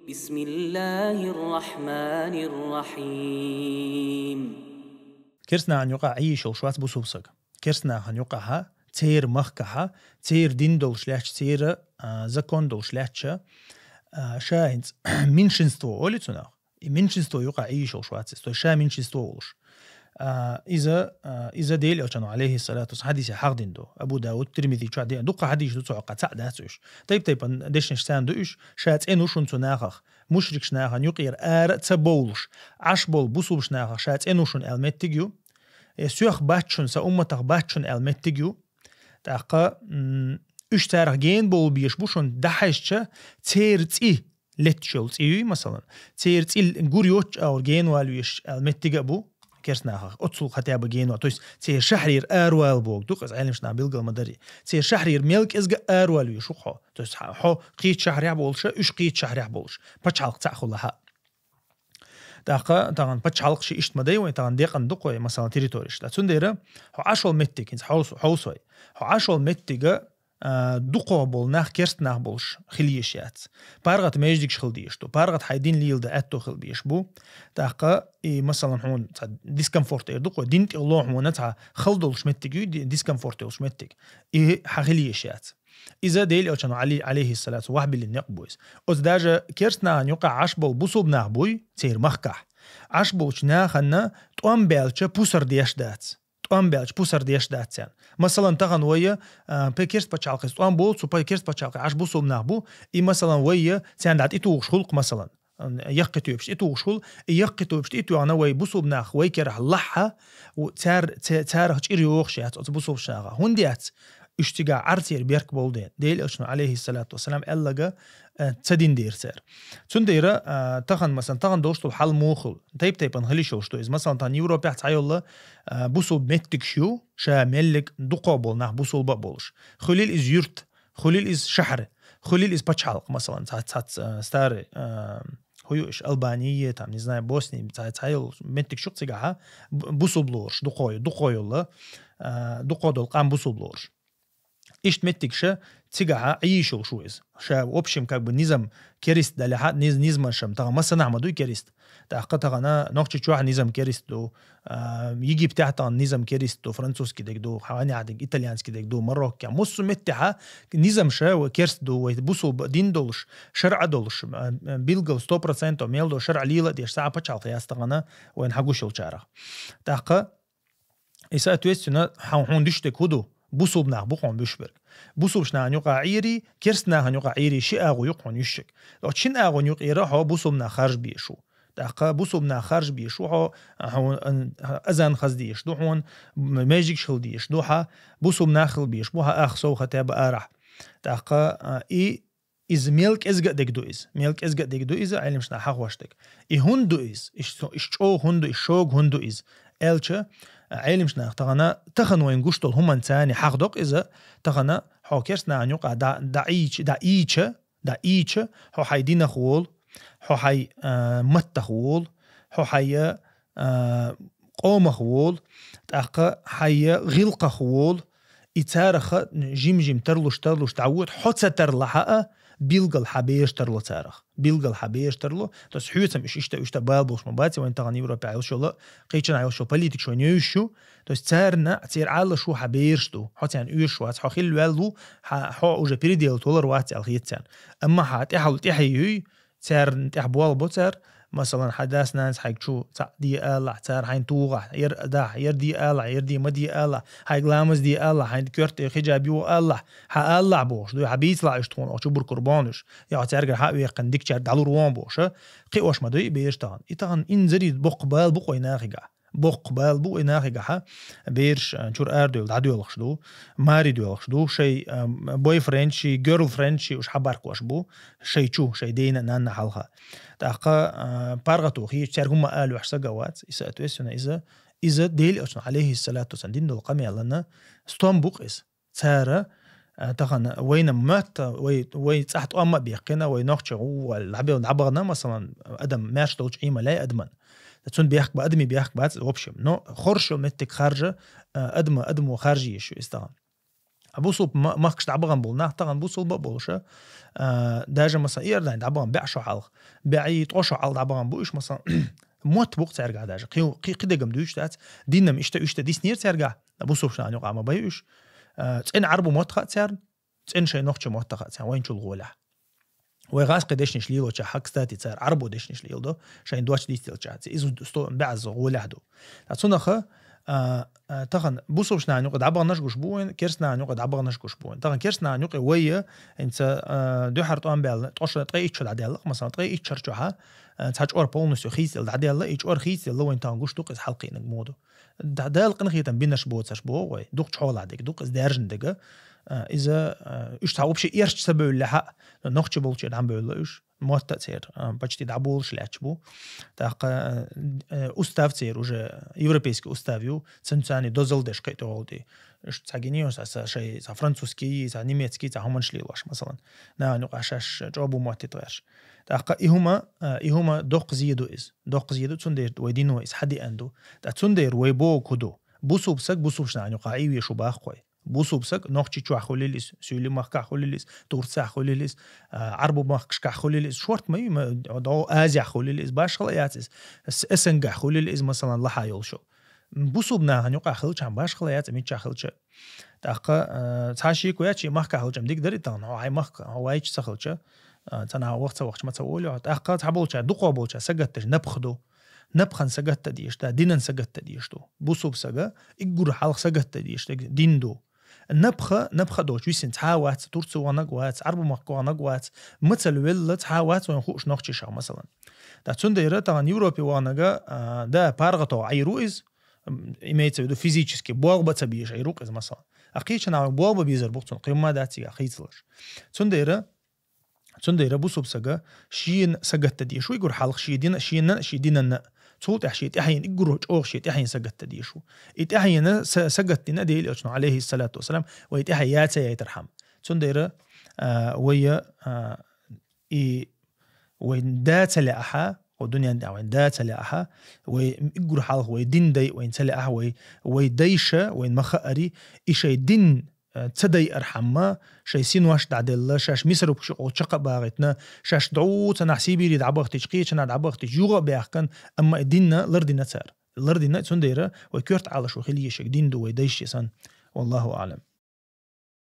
بسم الله الرحمن الرحيم. كرسنا عن يقع عيش وشوات بوسوسك كرسنا عن يقعها تير مخكها تير دين دول شلاش تير زكون دول شلاش شاهنز منشنستو أوليتنا منشنستو يقع عيش وشوات استو شا منشنستو أولش إذا ديل أوشانو عليه الصلاة والسلام حديث حق دو أبو داود ترمذي شو عدي دقة حديث دو تعقد تعداتش طيب ديش نشتان دوش شات إنو شون تناخخ مشرك شناخن يقير تبولش عش بول بوسوب شناخخ شات إنو شون المتجيو سيخ باتشون سأمتخ باتشون المتجيو تاقا إش تارخ جين بول بيش بوشون دحشة تيرتي لتشولز مثلا تيرتي غوريوتش أو جين والويش المتجي أبو كرسناخ أتصل خطيب جينو تويس تير شحرير أروال بوك دوقس علمش نابيل مدري تير شحرير ملك إزج أروال يشوخه تويس حو قيت شحريع بولش إيش قيت شحريع بولش بتشعلق تعخلها داقة طبعا بتشعلق شيء إيش مدري وين طبعا ديقن دقوي مثلا تريتوريش تسنديره هو عشول متك إنس حوسوي هو عشول متك دقو بول ناخ كرست ناخ بولش خليشيات بارغت ماجدك خلديشتو بارغت حيدين ليل دا اتو خلديش بو تاقا مثلا هون ديسكمفورت دقو دينت الله هون تاع خلدولش متك ديسكمفورتولش متك خليشيات إذا ديل أو كانوا عليه الصلاة والسلام اللي نقبويس أزداج كرستنا يقع عشبول بوصوب ناخبوي تير مخكح عشبول ناخنا توام بالش بوسر ديش دات توام بالش بوسر ديش دات يعني مثلا تغن ويا بكرست بتشالقس توام بول سو بكرست بتشالق عش بوصوب ناخبو مثلا ويا تيان دات إتو خلق مثلا يقتو يبش إتو شغل يقتو يبش إتو أنا وي بوصوب ناخ وي كره لحها وتار هتشيري وخشيات بوصوب شاغا هنديات اشتغا عرتير بيرك بولدين ديل أشنو عليه الصلاة والسلام ألقى تدين دير سير تنديرة تخن مثلا تخن دوشتو الحل موخل تيب انغلي شوشتو إز مثلا تان يورو بيحت عيولا بوصل متك شو شا ملك دقابل ناخ بوصل بقبولش خليل إز يرت خليل إز شحر خليل إز بتشعلق مثلا تات ستاري هيوش ألبانية تام نزناي بوسني تايل متك شو تيجاها بوصل بلورش دقايولا دقادل قام بوصل بلورش إيش متك شا تيجا عيشوا شو إز شا وبشم كاب النظام كريست ده لحد نظام شم تغا مثلا عمدوي كريست تحقق تغنا نقطة شو نظام كريست دو يجي بتاعت نظام كريست دو فرنسوس كده دو حواني عادك إيطاليانس كده دو مروكا مصر متها نظام شا وكريست دو ويبوسوا دين دولش شرع دولش بيلقوا 100% ميل دو شرع ليلة ديش ساعة بتشعل فياس تغنا وين حقوش الشارع تحقق إساءة تويستنا حون دشتك هدو بوصوب ناخ بوقون بيشبرك بوصوب شنا نيوقع عيري كرسنا نيوقع عيري شي اغو يقون يشك لو تشين اغو يقيرا هو بوصوب نا خارج بيشو دقا بوصوب نا خارج بيشو هو اذان خزديش دو هون ماجيك شلديش دوها بوصوب ناخل بيش بوها اخ سو خطاب ارح دقا إز ميلك إزجا ديك دويز ميلك إزجا ديك دويز علم شنا حق واشتك هندو إز إيش أو هندو إشوج هندو إز إلشة علم شنا تغنا تخن وين قشطل هم إنساني حق دق إذا تغنا حاكرسنا عن يقع دا إيش هو حيدين خول هو حي مت خول هو حي قوم خول تأقى حي غلق خول إتارخ جيم ترلوش تعود حتى ترلحق بيلقى حبيش ترلو تارخ بيلقى حبيش ترلو تس حيوتم إشتا بالبوش مباتي وين تغني يوروبا عيل شو لا قيتشنا عيل شو بوليتيك شو نيوشو تس تارنا تير على شو حبيشتو حتى يعني يوشو هات حخيل والو حو أوجا بريديال تولر واتي الخيتان أما حات إحاول تحيي تار تحبوال بوتر مثلا حداث ناس حيكشو دي آلع تار حين توغح يردي آلع يردي مدي آلع حي غلامز دي آلع حين كورت خجابيو آلع آلع بوش دو حبيت لا يشتون أو شبر قربانش يا تارجع حق يقندك شر دالو روان بوش قيوش مدوي بيشتغل يتغن إنزري بقبال بقوي ناخجع بقبال بقوي ناخجع بيرش نشور أردو دعدو يلخشدو ماري دو يلخشدو شيء بوي فرنشي جيرل فرنشي وش حبارك واش بو شيء دينا نان حالها تاقا بارغتو خي تشاركم قالوا حسا جوات إساءة ويسنا إذا ديل أصلا عليه الصلاة والسلام دول قامي لنا ستون بوق إس تارا تغن وين مات وي تحت أما بيقنا ويناقش هو العبغنا مثلا أدم ماش توج عيمة لا أدمن تون بيحك بأدمي بيحك بعد وبشم نو خرشو متك خارجة أدم وخارجي شو استغل بوصوب ما كش دعبغن بول نحتغن بوصوب بولشة داجة مثلا إيرلاين دعبغن بيعشو حلق بعيد أشو حلق دعبغن بوش مثلا موت بوق ترجع داجة قيدة جم دوش تات دينم إشتا ديس نير ترجع بوصوب شنو عنيق عم بيوش تين عربو موت خاتسر تين شيء نخش موت خاتسر وين شو الغولة ويغاس قديش نشليلو تشا حق ستاتي تسار عربو ديش نشليل دو شاين دوش ديستيل تشات إذا استو بعض غولة دو تصنخ تغن بوصوب شنا عنيق دعبغن نشقش بوين كيرسنا عنيق دعبغن نشقش بوين تغن كيرسنا عنيق ويا انت دو حرطان بال توش تقي تشد عدل مثلا تقي تشرجوها تاج اور بونس خيس العدل ايش اور خيس اللي وين تانغوش دوق حلقي نمودو دال قنخيتن بينش بوتش بو وي دوق تشول عدك دوق دارجن دغه اذا ايش تعوب شي ايرش سبب لها نوختش بولش دعم بولش موت تاثير بچتي دعبولش لاتشبو تاق استاف تير وجه يوروبيسك استافيو سنتاني دوزل دش قيتولدي اش تاغينيوس اسا شي فرنسوسكي تا نيميتسكي تا همنشليواش مثلا نا نقاشش جوابو موت تاش تاق ايهما دوق زيدو دوق زيدو تندير ويدينو اس حدي اندو تا تندير ويبو كودو بوسوب سك بوسوب شنانو قايوي شو باخوي بوسوب سك نوختي تشوا خوليليس سولي ماخ خوليليس تورسا خوليليس عربو ماخ خوليليس شورت ما دو ازيا خوليليس باش خلاياتس اسنغ خوليليس مثلا لا حايل شو بوسوبنا هنيقا خلچ هم باش خلايات مي تشا خلچ تاق تاشي كوياتشي ماخ خلچم ديك دري تان هاي ماخ هواي تش خلچ تنا وقت ما تقولوا تاق تحبولچ دقو بولچ سغتش نبخدو نبخن سغت ديشتا دينن سغت ديشتو بوسوب سغا يغور حلق سغت ديشتا ديندو نبخ دوش ويسن تحاوات تورتسو وانقوات عربو مقو وانقوات مثل ولا تحاوات ونخوش نوختي شاو مثلا دا تندير طبعا يوروبي وانقا دا بارغتو عيروز имеется в виду физически болба табиеш айрук из مثلا اقيش انا болба بيزر بوقتن قيمه داتي اخيتلش تندير بوسوب سغا شين سغت ديشو يقول حلق شيدين صوت احشيت احين يقرو اوغشيت احين سغت ديشو احين سغت نديل اشنو عليه الصلاه والسلام ويتحيات يترحم تندير ويا اي وين دات لاحا ودنيا دا وين دات لاحا ويقرو حلق ويدين دي وين تلاحا ويديشه وين مخاري ايشي دين تدي أرحمة شيء سينواش تعدل شاش مصر بشقو شقة باغتنا شاش دعوت أنا حسيبي لي دعبختي شقيت أنا دعبختي جوغا بيحكن أما ديننا لردنا تار لردنا تنديره ويكرت على شو خليه شك دين دو ويديش يسان والله أعلم.